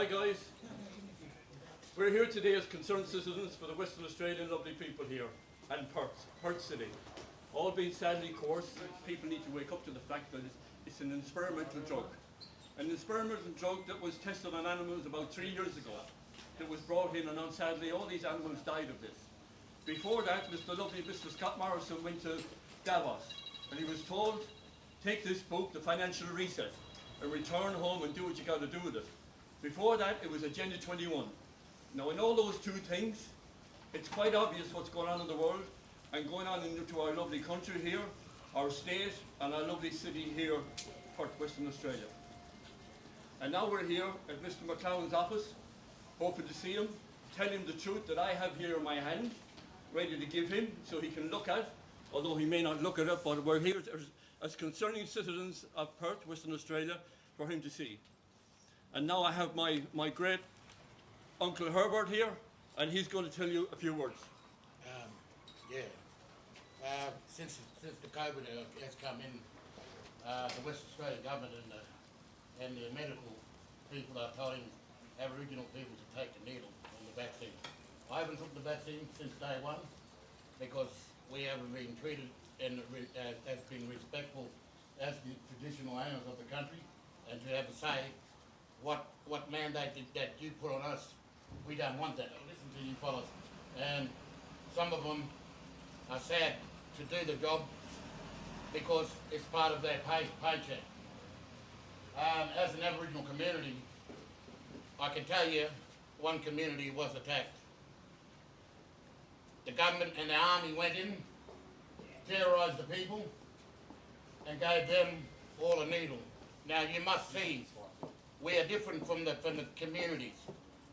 Hi guys. We're here today as concerned citizens for the Western Australian lovely people here and Perth City. All being sadly coarse, people need to wake up to the fact that it's an experimental drug. An experimental drug that was tested on animals about 3 years ago. That was brought in, and now sadly all these animals died of this. Before that, Mr. Scott Morrison went to Davos and he was told, take this book, The Financial Reset, and return home and do what you got to do with it. Before that, it was Agenda 21. Now, in all those two things, it's quite obvious what's going on in the world and going on into our lovely country here, our state, and our lovely city here, Perth, Western Australia. And now we're here at Mr. McClowns' office, hoping to see him, tell him the truth that I have here in my hand, ready to give him so he can look at, although he may not look at it, but we're here as concerning citizens of Perth, Western Australia, for him to see. And now I have my great Uncle Herbert here, and he's going to tell you a few words. Since the COVID has come in, the West Australian government and the medical people are telling Aboriginal people to take the needle and the vaccine. I haven't took the vaccine since day one because we haven't been treated and as being respectful as the traditional owners of the country, and to have a say what mandate that you put on us. We don't want that. Listen to you fellas. And some of them are sad to do the job because it's part of their paycheck. As an Aboriginal community, I can tell you one community was attacked. The government and the army went in, terrorised the people, and gave them all a needle. Now you must see, we are different from the communities.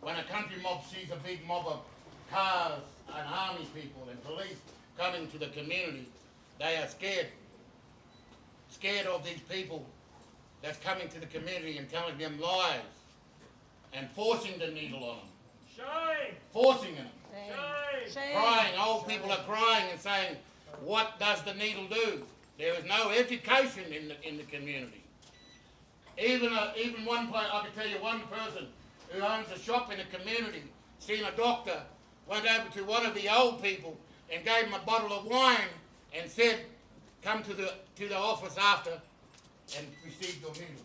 When a country mob sees a big mob of cars and army people and police coming to the community, they are scared. Scared of these people that's coming to the community and telling them lies and forcing the needle on them. Shame! Forcing them. Shame! Crying. Old people are crying and saying, what does the needle do? There is no education in the community. Even one place, I can tell you one person who owns a shop in a community, seen a doctor, went over to one of the old people and gave him a bottle of wine and said, come to the office after and receive your needle.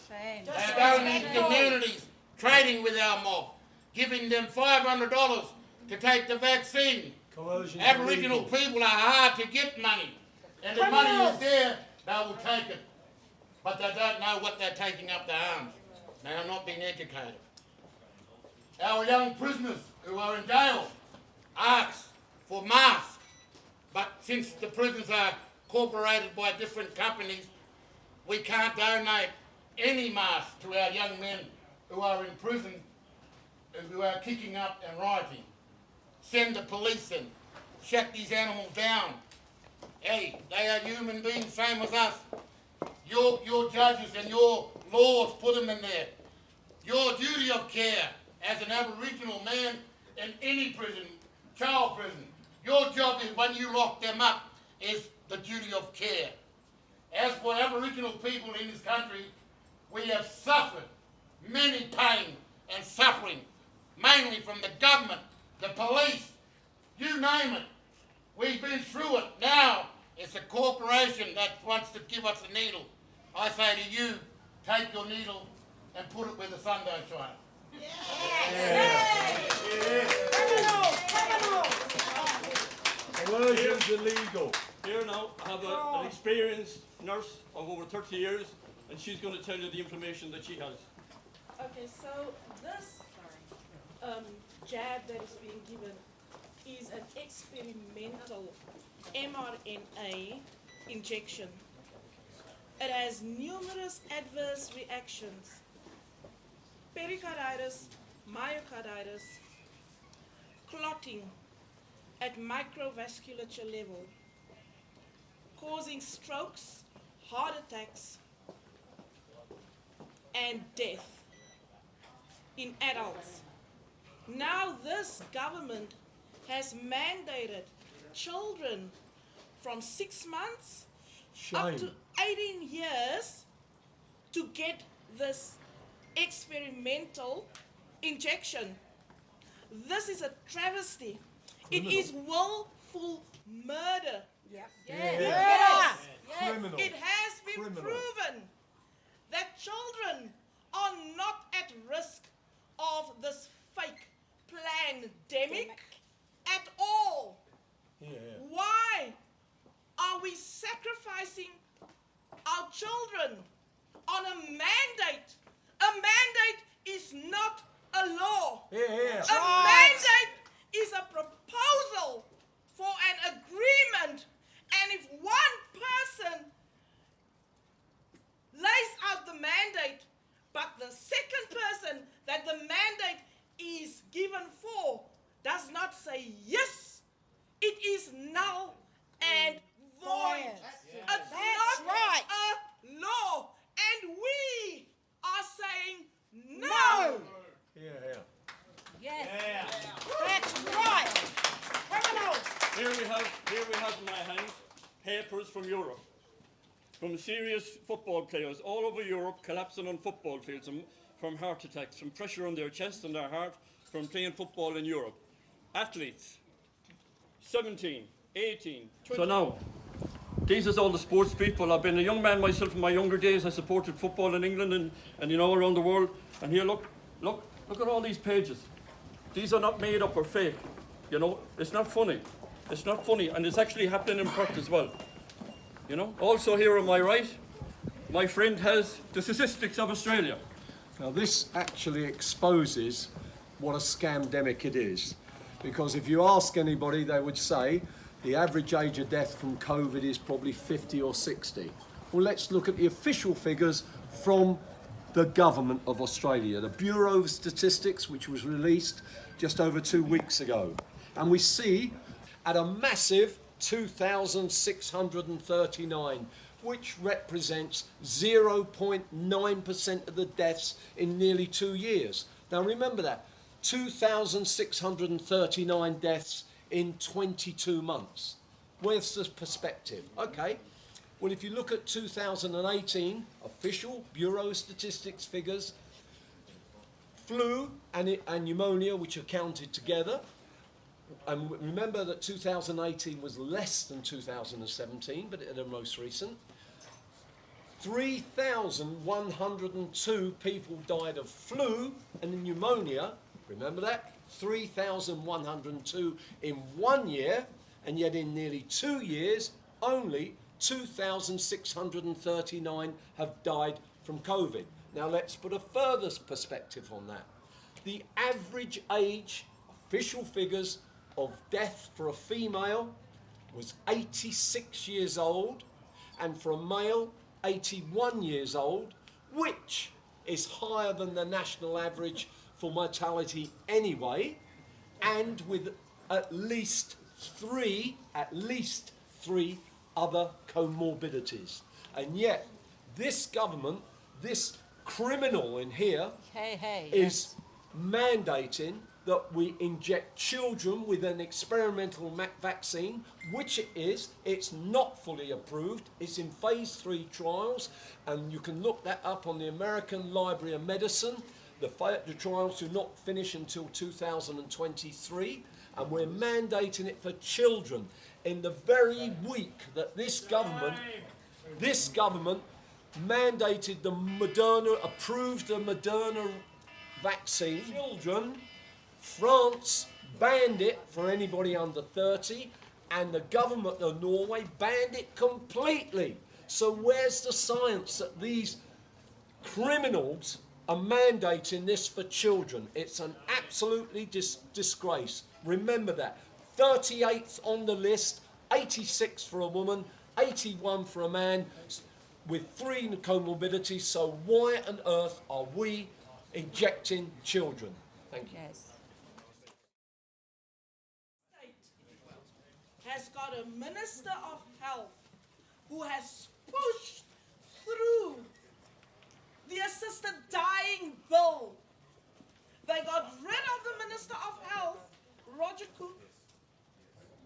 Shame! They're going into communities, trading with our mob, giving them $500 to take the vaccine. Coercion Aboriginal illegal. people are hard to get money, and if money is there, they will take it. But they don't know what they're taking up their arms. They are not being educated. Our young prisoners who are in jail ask for masks, but since the prisons are incorporated by different companies, we can't donate any masks to our young men who are in prison, who are kicking up and rioting. Send the police in, shut these animals down. Hey, they are human beings, same as us. Your judges and your laws put them in there. Your duty of care as an Aboriginal man in any prison, child prison, your job is when you lock them up is the duty of care. As for Aboriginal people in this country, we have suffered many pain and suffering, mainly from the government, the police, you name it. We've been through it. Now it's a corporation that wants to give us a needle. I say to you, take your needle and put it where the sun don't shine. Coercion's illegal. Here now, I have an experienced nurse of over 30 years, and she's going to tell you the information that she has. Okay, so this jab that is being given is an experimental mRNA injection. It has numerous adverse reactions: pericarditis, myocarditis, clotting at microvasculature level, causing strokes, heart attacks, and death in adults. Now this government has mandated children from 6 months up Shame. to 18 years to get this experimental injection. This is a travesty. It is willful murder. Yep. Yes. Criminal. It has been Criminal. proven that children are not at risk of this fake pandemic at all. Why are we sacrificing our children on a mandate? A mandate is not a law. A mandate is a proposal for an agreement. And if one person lays out the mandate, but the second person that the mandate is given for does not say yes, it is null and void. It's not a law. And we are saying no. Yes. That's right. Criminals. Here we have in my hand papers from Europe, from serious football players all over Europe collapsing on football fields from heart attacks, from pressure on their chest and their heart, from playing football in Europe. Athletes, 17, 18, 20. So now, these is all the sports people. I've been a young man myself in my younger days. I supported football in England and you know, around the world. And here, look at all these pages. These are not made up or fake. You know, it's not funny. It's not funny, and it's actually happening in Perth as well. You know. Also here on my right, my friend has the statistics of Australia. Now this actually exposes what a scamdemic it is. Because if you ask anybody, they would say the average age of death from COVID is probably 50 or 60. Well, let's look at the official figures from the government of Australia, the Bureau of Statistics, which was released just over 2 weeks ago. And we see at a massive 2,639, which represents 0.9% of the deaths in nearly 2 years. Now remember that, 2,639 deaths in 22 months. Where's the perspective? Okay, well if you look at 2018, official Bureau of Statistics figures, flu and pneumonia, which are counted together, and remember that 2018 was less than 2017, but the most recent. 3,102 people died of flu and pneumonia. Remember that? 3,102 in 1 year, and yet in nearly 2 years, only 2,639 have died from COVID. Now let's put a further perspective on that. The average age, official figures, of death for a female was 86 years old, and for a male 81 years old, which is higher than the national average for mortality anyway, and with at least three other comorbidities. And yet this government, this criminal in here, is mandating that we inject children with an experimental vaccine, which it is. It's not fully approved. It's in phase 3 trials, and you can look that up on the American Library of Medicine. The trials do not finish until 2023, and we're mandating it for children in the very week that this government mandated approved the Moderna vaccine. Children, France banned it for anybody under 30, and the government of Norway banned it completely. So where's the science that these criminals are mandating this for children? It's an absolutely disgrace. Remember that. 38th on the list, 86 for a woman, 81 for a man, with 3 comorbidities. So why on earth are we injecting children? Thank you. Yes. Has got a Minister of Health who has pushed through the assisted dying bill. They got rid of the Minister of Health, Roger Cook,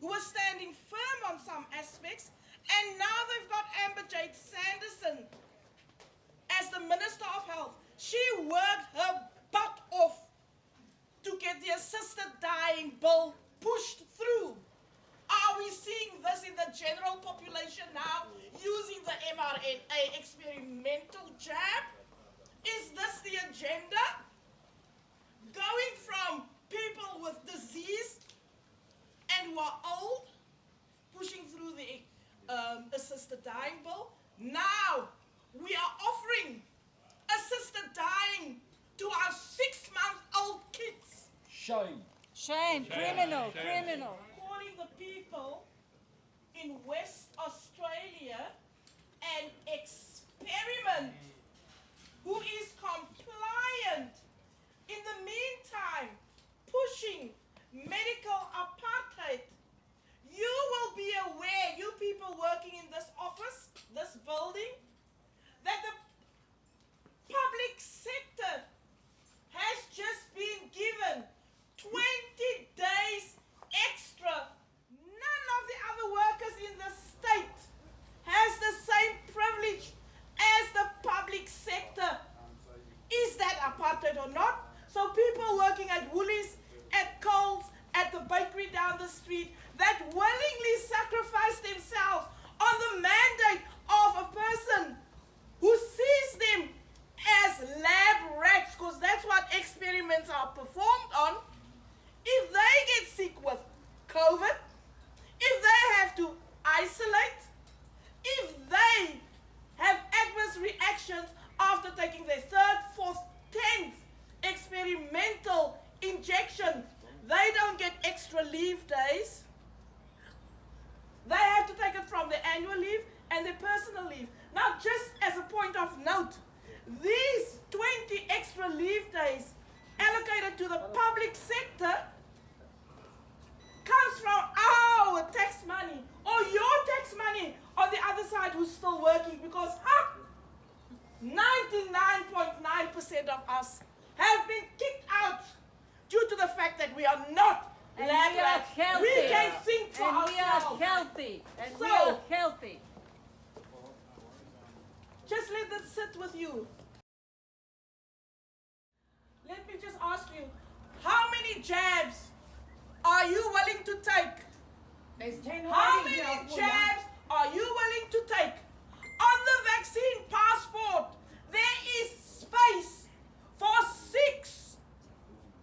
who was standing firm on some aspects, and now they've got Amber Jade Sanderson as the Minister of Health. She worked in the general population now using the mRNA experimental jab? Is this the agenda? Going from people with disease and who are old, pushing through the assisted dying bill. Now we are offering assisted dying to our 6-month-old kids. Shame. Shame. Criminal. Criminal. Calling the people in West Australia an experiment who is compliant. In the meantime, pushing medical apartheid. You will be aware, you people working in this office, this building, that the public sector has just been given 20 days extra. None of the other workers in the state has the same privilege as the public sector. Is that apartheid or not? So people working at Woolies, at Coles, at the bakery down the street, that willingly sacrifice themselves on the mandate of a person who sees them as lab rats, because that's what experiments are performed on. If they get sick with COVID, if they have to isolate, if they have adverse reactions after taking their 3rd, 4th, 10th experimental injection, they don't get extra leave days. They have to take it from their annual leave and their personal leave. Now, just as a point of note, these 20 extra leave days allocated to the public sector comes from our tax money or your tax money on the other side who's still working, because 99.9% of us have been kicked out due to the fact that we are not lab rats. We can think for ourselves. We are healthy. And So- we are healthy. Just let this sit with you. Let me just ask you, how many jabs are you willing to take? There's 10 How already here many for you. jabs are you willing to take? On the vaccine passport, there is space for 6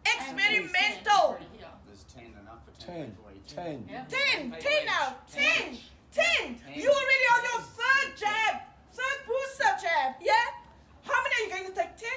experimental. There's 10 enough for 10. people each. 10. Yeah. 10 now, 10. You're already on your 3rd jab, 3rd booster jab, yeah? How many are you going to take? 10?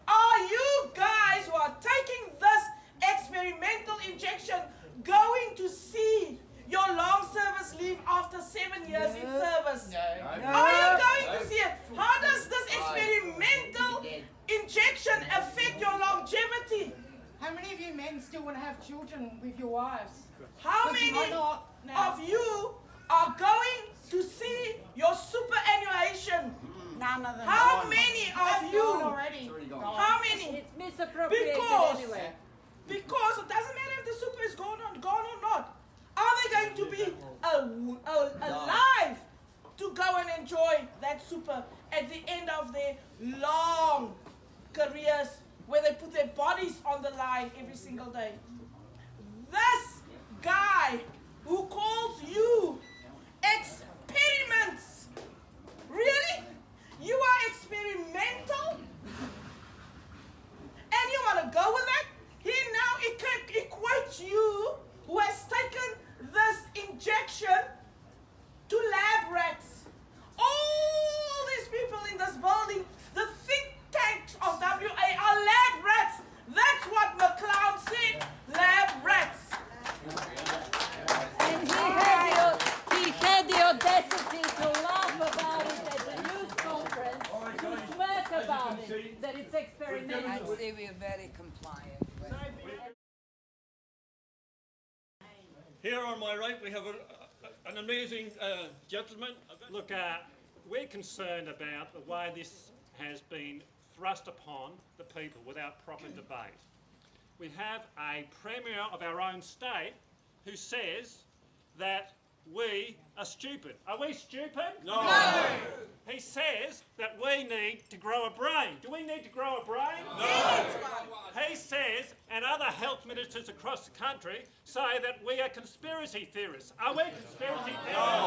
Are you guys who are taking this experimental injection going to see your long service leave after 7 years in service? No. Are you going to see it? How does this experimental injection affect your longevity? How many of you men still want to have children with your wives? How But you many might not now. of you are going to see your superannuation? None of them. How many That's of gone you? already. It's already gone. How many? It's misappropriated Because- anyway. Because it doesn't matter if the super is gone or not. Are they going to be alive to go and enjoy that super at the end of their long careers where they put their bodies on the line every single day? This guy who calls you experiments, really? You are experimental? And you want to go with that? He now equates you, who has taken this injection, to lab rats. All these people in this building, the think tanks of WA are lab rats. That's what McClowns said, lab rats. And he had the audacity to laugh about it at the news conference, to smirk about it, that it's experimental. I'd say we are very compliant. Here on my right, we have an amazing gentleman. Look, we're concerned about the way this has been thrust upon the people without proper debate. We have a Premier of our own state who says that we are stupid. Are we stupid? No. He says that we need to grow a brain. Do we need to grow a brain? No. He says, and other health ministers across the country say that we are conspiracy theorists. Are we conspiracy theorists?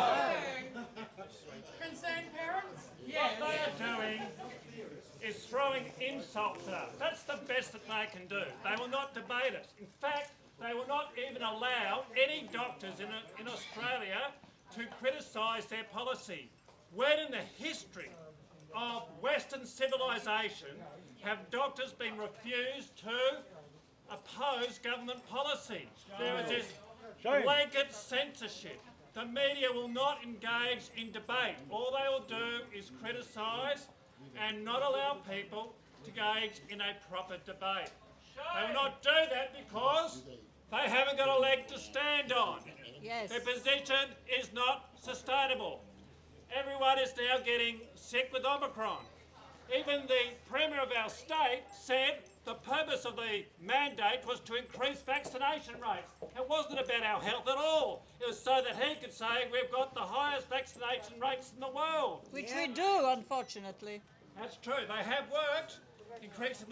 throwing insults at us. That's the best that they can do. They will not debate us. In fact, they will not even allow any doctors in Australia to criticise their policy. When in the history of Western civilisation have doctors been refused to oppose government policy? There is this blanket censorship. The media will not engage in debate. All they will do is criticise and not allow people to engage in a proper debate. They will not do that because they haven't got a leg to stand on. Yes. Their position is not sustainable. Everyone is now getting sick with Omicron. Even the Premier of our state said the purpose of the mandate was to increase vaccination rates. It wasn't about our health at all. It was so that he could say we've got the highest vaccination rates in the world. Which we do, unfortunately. That's true. They have worked. Increasing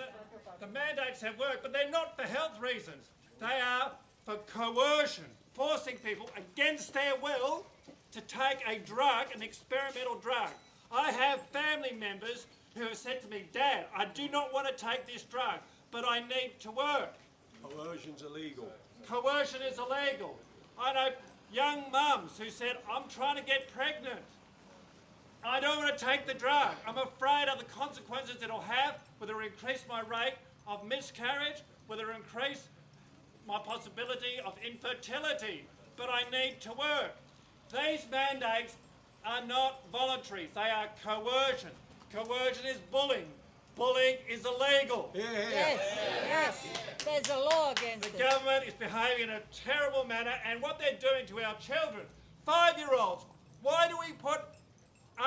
the mandates have worked, but they're not for health reasons. They are for coercion, forcing people against their will to take a drug, an experimental drug. I have family members who have said to me, Dad, I do not want to take this drug, but I need to work. Coercion's illegal. Coercion is illegal. I know young mums who said, I'm trying to get pregnant. I don't want to take the drug. I'm afraid of the consequences it'll have, whether it increase my rate of miscarriage, whether it increase my possibility of infertility, but I need to work. These mandates are not voluntary, they are coercion. Coercion is bullying. Bullying is illegal. Yes, yes. There's a law against it. The government is behaving in a terrible manner, and what they're doing to our children, 5-year-olds. Why do we put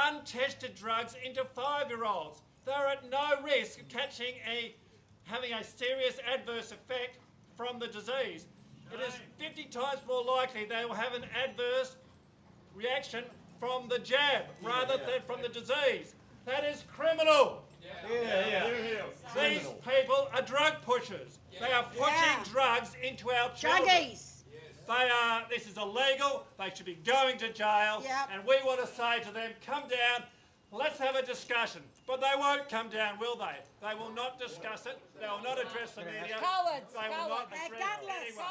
untested drugs into 5-year-olds? They're at no risk of having a serious adverse effect from the disease. It is 50 times more likely they will have an adverse reaction from the jab rather than from the disease. That is criminal. These people are drug pushers. They are pushing drugs into our children. Druggies. This is illegal. They should be going to jail. Yep. And we want to say to them, come down, let's have a discussion. But they won't come down, will they? They will not discuss it. They will not address the media. Cowards, They will not cowards. address anyone.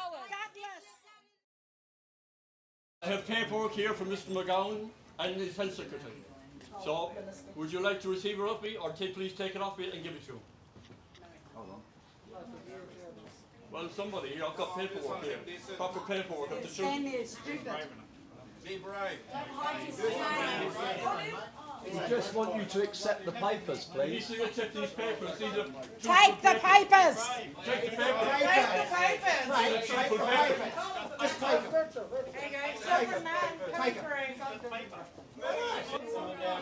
I have paperwork here from Mr. McGowan and his health secretary. So, would you like to receive it off me, or please take it off me and give it to him? Hold on. Well, somebody, I've got paperwork here. Proper paperwork of the children. Be brave. We just want you to accept the papers, You need please. to accept these papers. These are Take the papers. Take the papers.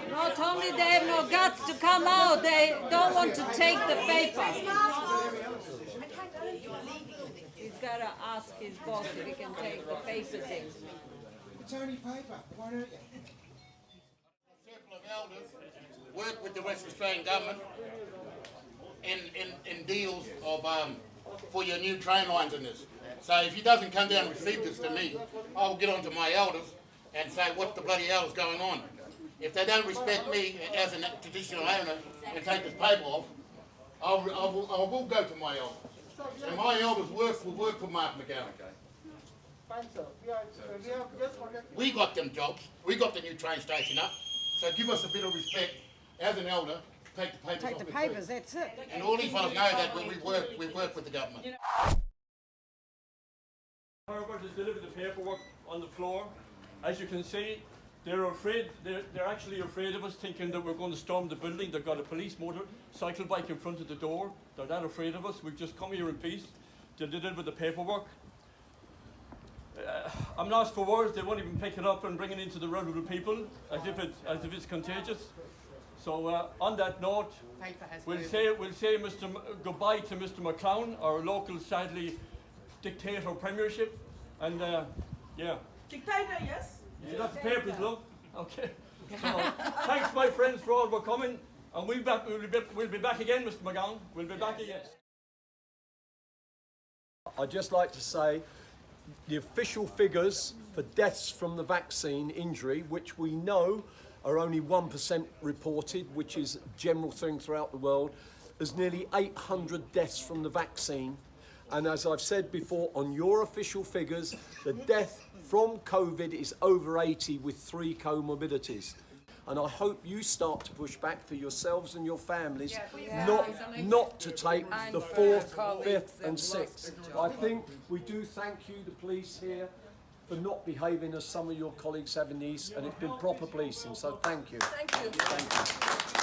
Not only they have no guts to come out, they don't want to take the paper. He's got to ask his boss if he can take the papers in. It's only paper. Why don't you? Circle of Elders work with the West Australian government in deals of for your new train lines and this. So if he doesn't come down and receive this to me, I'll get on to my elders and say what the bloody hell is going on. If they don't respect me as a traditional owner and take this paper off, I will go to my elders. And my elders will work for Mark McClowns. We got them jobs. We got the new train station up. So give us a bit of respect as an elder. Take the papers off. Take the papers, that's it. And all these fellas know that when we work with the government. Harvard has delivered the paperwork on the floor. As you can see, they're afraid. They're actually afraid of us, thinking that we're going to storm the building. They've got a police motorcycle bike in front of the door. They're that afraid of us. We've just come here in peace to deliver the paperwork. I'm lost for words. They won't even pick it up and bring it into the road of the people as if it's contagious. So on that note, we'll say goodbye to Mr. McClown, our local, sadly, dictator premiership, and yeah. Dictator, yes? You got the papers, love? Okay. So, thanks, my friends, for all for coming, and we'll be back again, Mr. McGowan. We'll be back again. I'd just like to say the official figures for deaths from the vaccine injury, which we know are only 1% reported, which is a general thing throughout the world. There's nearly 800 deaths from the vaccine. And as I've said before, on your official figures, the death from COVID is over 80 with 3 comorbidities. And I hope you start to push back for yourselves and your families, not to take the 4th, 5th and 6th. I think we do thank you, the police here, for not behaving as some of your colleagues have in the East, and it's been proper policing, so thank you. Thank you. Thank you.